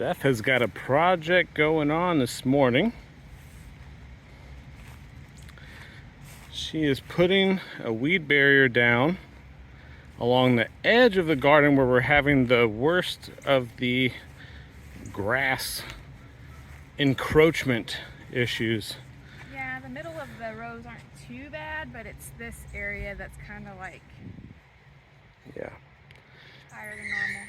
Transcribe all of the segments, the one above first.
Steph has got a project going on this morning. She is putting a weed barrier down along the edge of the garden where we're having the worst of the grass encroachment issues. Yeah, the middle of the rows aren't too bad, but it's this area that's kind of like higher than normal.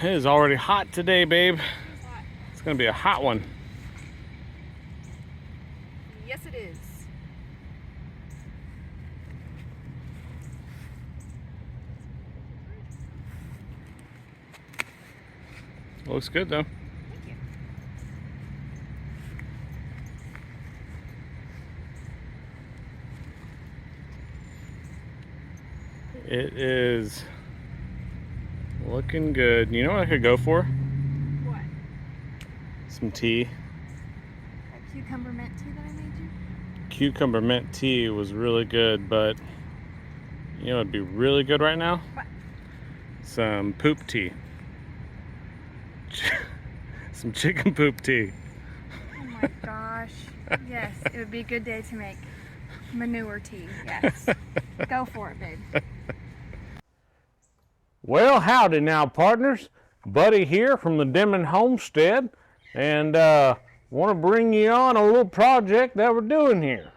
It is already hot today, babe. It's hot. It's gonna be a hot one. Yes, it is. Looks good though. Thank you. It is looking good. You know what I could go for? What? Some tea. That cucumber mint tea that I made you? Cucumber mint tea was really good, but you know what'd be really good right now? What? Some poop tea. Some chicken poop tea. Oh my gosh. Yes, it would be a good day to make manure tea. Yes. Go for it, babe. Well, howdy now, partners. Buddy here from the Demon Homestead, and want to bring you on a little project that we're doing here.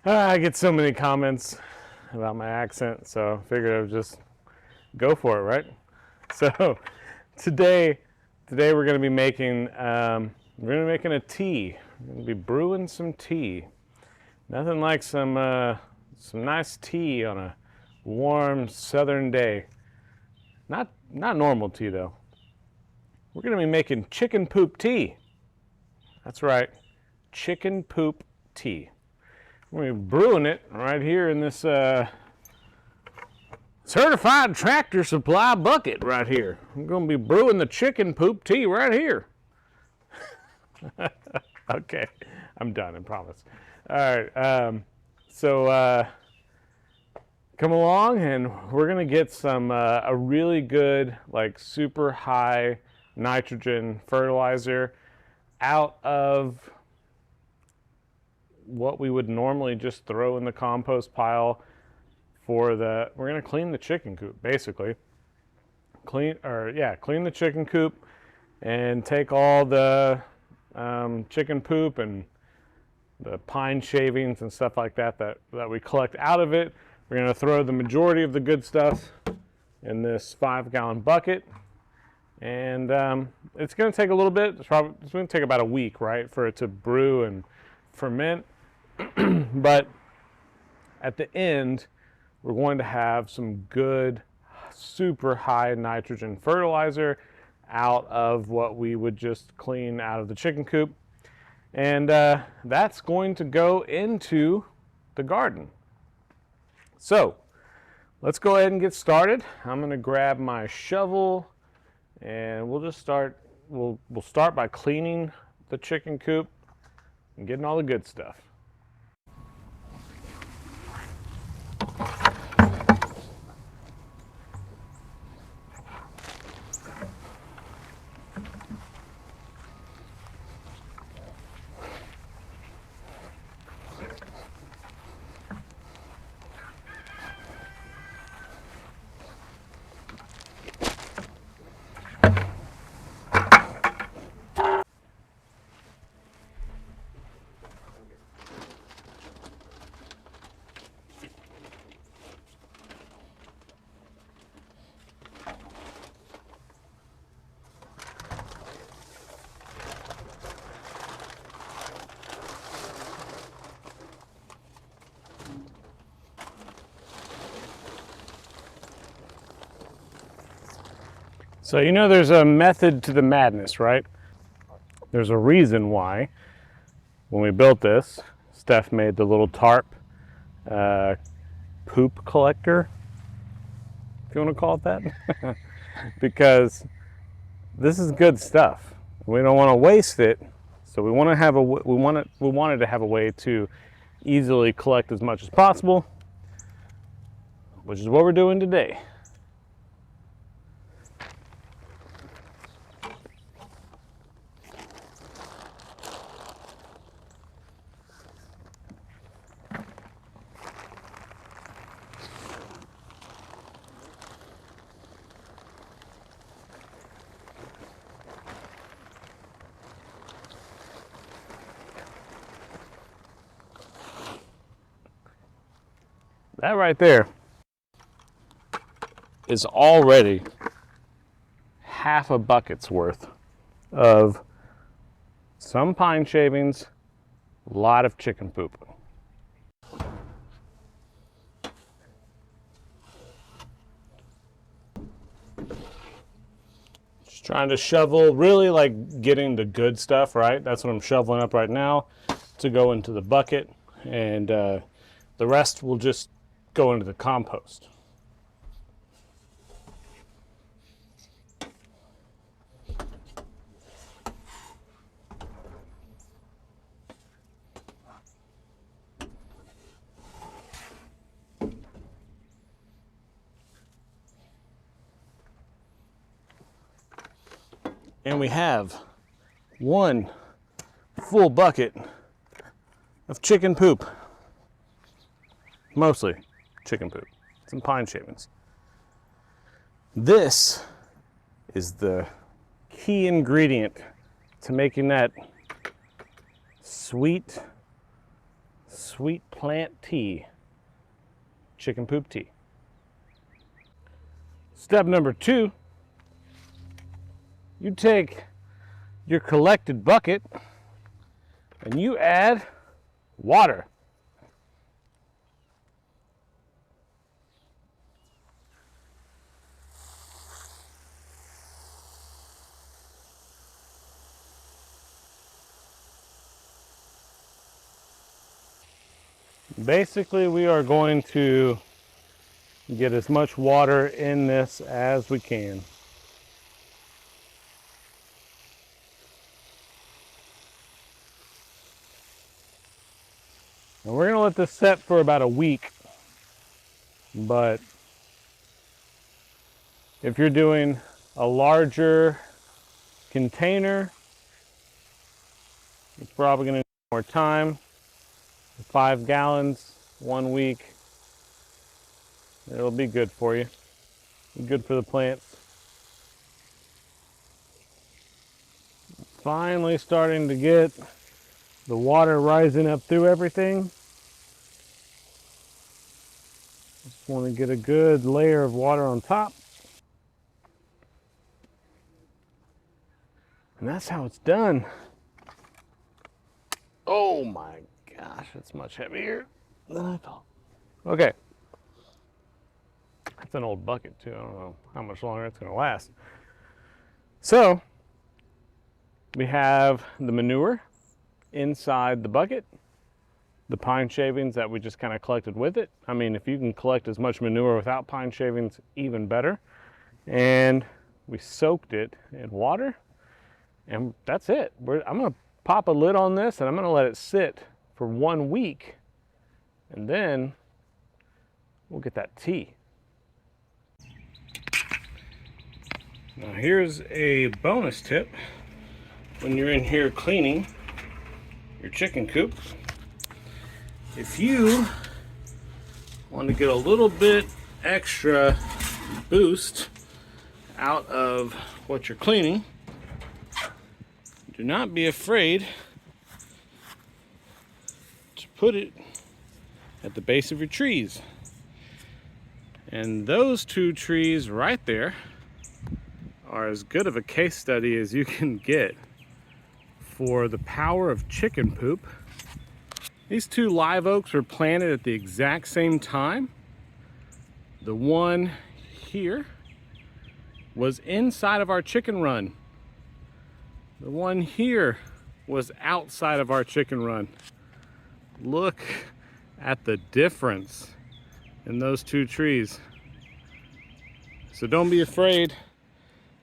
I get so many comments about my accent, so I figured I would just go for it, right? So today we're going to be making a tea. We're going to be brewing some tea. Nothing like some nice tea on a warm southern day. Not normal tea though. We're going to be making chicken poop tea. That's right, chicken poop tea. We're going to be brewing it right here in this certified Tractor Supply bucket right here. I'm going to be brewing the chicken poop tea right here. Okay, I'm done, I promise. All right, so come along and we're gonna get some a really good, like super high nitrogen fertilizer out of what we would normally just throw in the compost pile we're gonna clean the chicken coop, basically. Clean the chicken coop and take all the chicken poop and the pine shavings and stuff like that we collect out of it. We're going to throw the majority of the good stuff in this 5-gallon bucket, and it's going to take a little bit. It's going to take about a week, right, for it to brew and ferment. But at the end, we're going to have some good, super high nitrogen fertilizer out of what we would just clean out of the chicken coop. And that's going to go into the garden. So let's go ahead and get started. I'm going to grab my shovel and we'll just start. We'll start by cleaning the chicken coop and getting all the good stuff. So you know there's a method to the madness, right? There's a reason why when we built this, Steph made the little tarp poop collector, if you want to call it that, because this is good stuff. We don't want to waste it, so we want to have we wanted to have a way to easily collect as much as possible. which is what we're doing today. That right there is already half a bucket's worth of some pine shavings, a lot of chicken poop. Just trying to shovel, really like getting the good stuff, right? That's what I'm shoveling up right now to go into the bucket, and the rest will just go into the compost. And we have one full bucket of chicken poop. Mostly chicken poop, some pine shavings. This is the key ingredient to making that sweet plant tea, chicken poop tea. Step number 2, you take your collected bucket and you add water. Basically, we are going to get as much water in this as we can. And we're going to let this set for about a week. But if you're doing a larger container, it's probably going to need more time. 5 gallons, 1 week. It'll be good for you. Good for the plants. Finally starting to get the water rising up through everything. Just want to get a good layer of water on top. And that's how it's done. Oh my gosh, it's much heavier than I thought. Okay. That's an old bucket too. I don't know how much longer it's going to last. So, we have the manure inside the bucket, the pine shavings that we just kind of collected with it. I mean, if you can collect as much manure without pine shavings, even better. And we soaked it in water, and that's it. I'm going to pop a lid on this and I'm going to let it sit for 1 week, and then we'll get that tea. Now here's a bonus tip when you're in here cleaning your chicken coop. If you want to get a little bit extra boost out of what you're cleaning, do not be afraid to put it at the base of your trees. And those 2 trees right there are as good of a case study as you can get for the power of chicken poop. These 2 live oaks were planted at the exact same time. The one here was inside of our chicken run. The one here was outside of our chicken run. Look at the difference in those 2 trees. So don't be afraid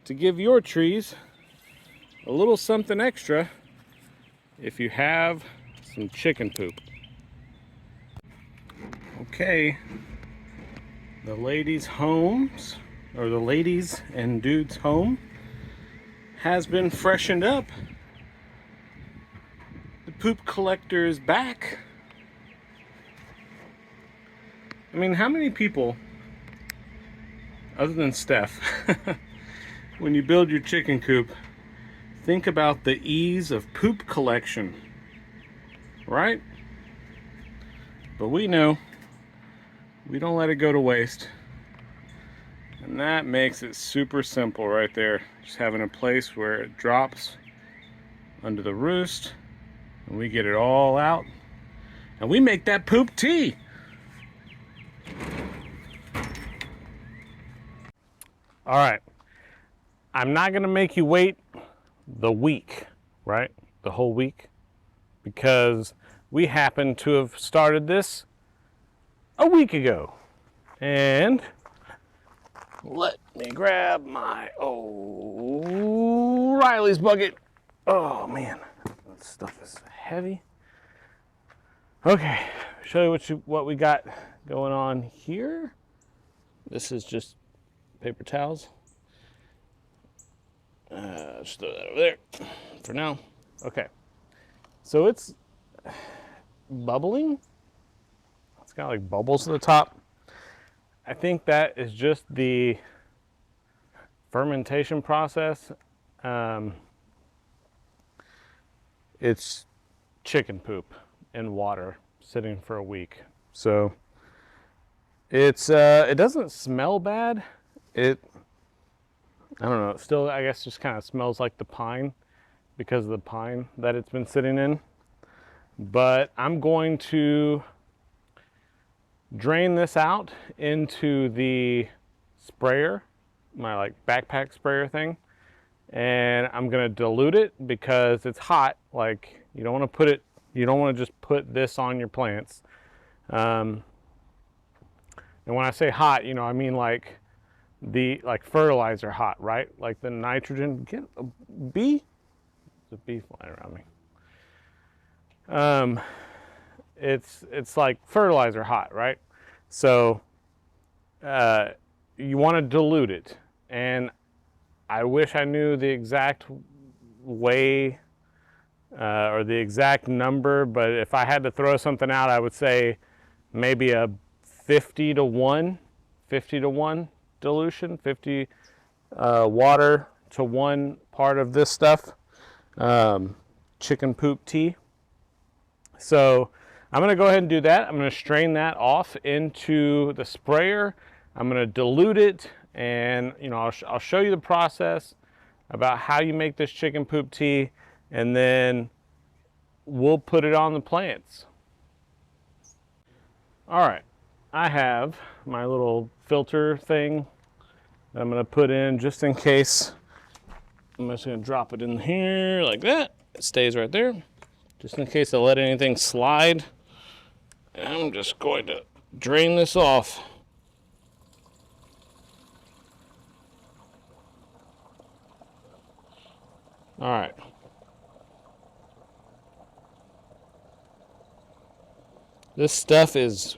to give your trees a little something extra if you have some chicken poop. Okay, The ladies' homes, or the ladies and dudes' home, has been freshened up. The poop collector is back. I mean, how many people, other than Steph, when you build your chicken coop, think about the ease of poop collection, right? But we know we don't let it go to waste. And that makes it super simple right there. Just having a place where it drops under the roost and we get it all out. And we make that poop tea. All right. I'm not gonna make you wait the week, right? The whole week. Because we happen to have started this a week ago. And let me grab my O'Reilly's bucket. Oh man, that stuff is heavy. Okay, show you what we got going on here. This is just paper towels. Just throw that over there for now. Okay, so it's bubbling. It's got like bubbles at the top. I think that is just the fermentation process. It's chicken poop in water sitting for a week. So it's it doesn't smell bad. I don't know, it still I guess just kind of smells like the pine because of the pine that it's been sitting in. But I'm going to drain this out into the sprayer, my like backpack sprayer thing, and I'm gonna dilute it because it's hot. Like you don't want to just put this on your plants. And when I say hot, I mean like fertilizer hot, right? Like the nitrogen. Get a bee. There's a bee flying around me. It's like fertilizer hot, right? So you want to dilute it, and I wish I knew the exact way or the exact number, but if I had to throw something out, I would say maybe a 50 to 1 dilution, 50 water to 1 part of this stuff, chicken poop tea. So I'm going to go ahead and do that. I'm going to strain that off into the sprayer. I'm going to dilute it, and I'll show you the process about how you make this chicken poop tea, and then we'll put it on the plants. All right, I have my little filter thing that I'm going to put in just in case. I'm just going to drop it in here like that. It stays right there, just in case I let anything slide. And I'm just going to drain this off. All right. This stuff is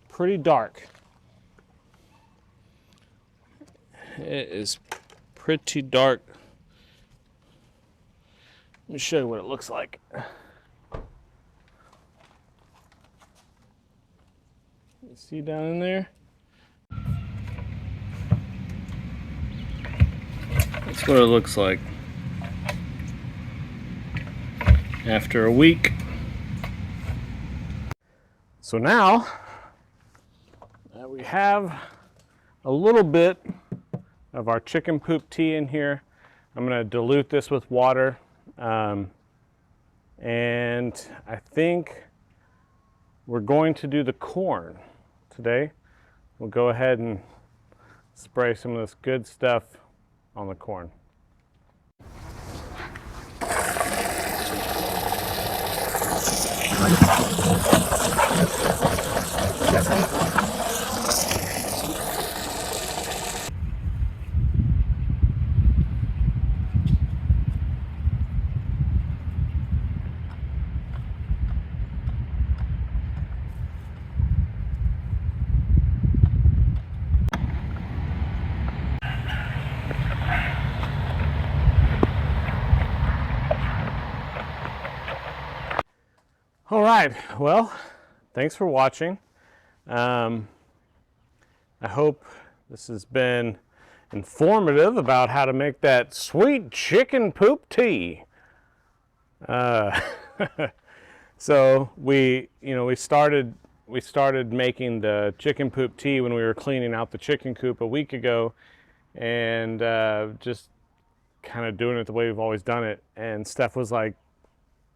pretty dark. It is pretty dark. Let me show you what it looks like. You see down in there? That's what it looks like after a week. So now that we have a little bit of our chicken poop tea in here, I'm going to dilute this with water. And I think we're going to do the corn today. We'll go ahead and spray some of this good stuff on the corn. All right, well, thanks for watching. I hope this has been informative about how to make that sweet chicken poop tea. So we started making the chicken poop tea when we were cleaning out the chicken coop a week ago, and just kind of doing it the way we've always done it. And Steph was like,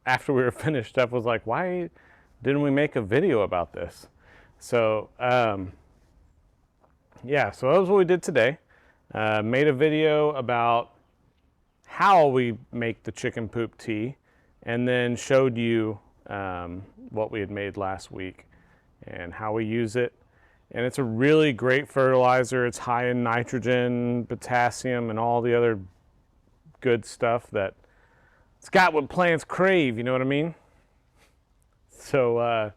after we were finished, Steph was like, why didn't we make a video about this? So yeah, so that was what we did today. Made a video about how we make the chicken poop tea, and then showed you what we had made last week and how we use it. And it's a really great fertilizer. It's high in nitrogen, potassium, and all the other good stuff that it's got what plants crave, you know what I mean? So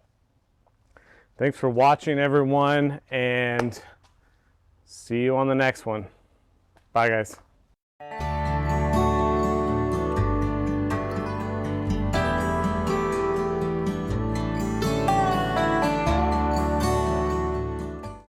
thanks for watching, everyone, and see you on the next one. Bye, guys.